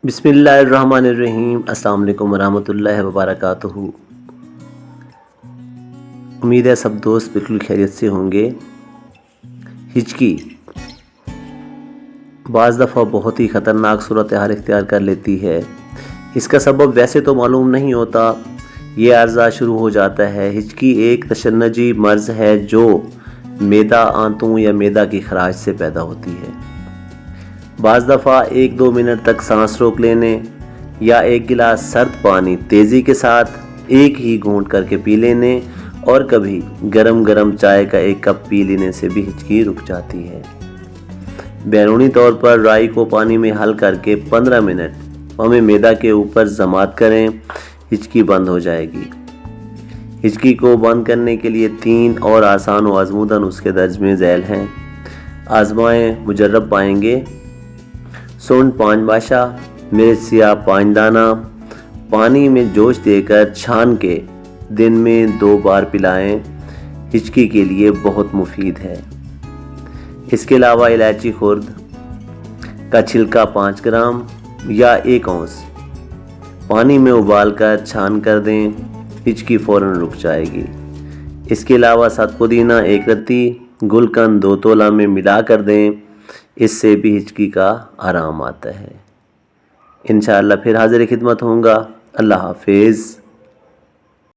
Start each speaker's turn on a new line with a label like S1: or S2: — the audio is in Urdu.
S1: بسم اللہ الرحمن الرحیم۔ السلام علیکم ورحمۃ اللہ وبرکاتہ۔ امید ہے سب دوست بالکل خیریت سے ہوں گے۔ ہچکی بعض دفعہ بہت ہی خطرناک صورتحال اختیار کر لیتی ہے۔ اس کا سبب ویسے تو معلوم نہیں ہوتا، یہ عرضہ شروع ہو جاتا ہے۔ ہچکی ایک تشنجی مرض ہے جو معدہ آنتوں یا معدہ کی خراش سے پیدا ہوتی ہے۔ بعض دفعہ 1-2 منٹ تک سانس روک لینے یا ایک گلاس سرد پانی تیزی کے ساتھ ایک ہی گھونٹ کر کے پی لینے اور کبھی گرم گرم چائے کا ایک کپ پی لینے سے بھی ہچکی رک جاتی ہے۔ بیرونی طور پر رائی کو پانی میں حل کر کے 15 منٹ ہمیں معدہ کے اوپر ضماد کریں، ہچکی بند ہو جائے گی۔ ہچکی کو بند کرنے کے لیے 3 اور آسان و آزمودہ نسخے درج میں ذیل ہیں، آزمائیں، مجرب پائیں گے۔ سونڈ 5 باشا، مرچ سیاہ 5 دانہ، پانی میں جوش دے کر چھان کے دن میں 2 بار پلائیں، ہچکی کے لیے بہت مفید ہے۔ اس کے علاوہ الائچی خرد کا چھلکا 5 گرام یا 1 اونس پانی میں ابال کر چھان کر دیں، ہچکی فوراً رک جائے گی۔ اس کے علاوہ 7 پودینہ 1 رتی، گلقند 2 تولہ میں ملا کر دیں، اس سے بھی ہچکی کا آرام آتا ہے۔ انشاءاللہ پھر حاضر خدمت ہوں گا۔ اللہ حافظ۔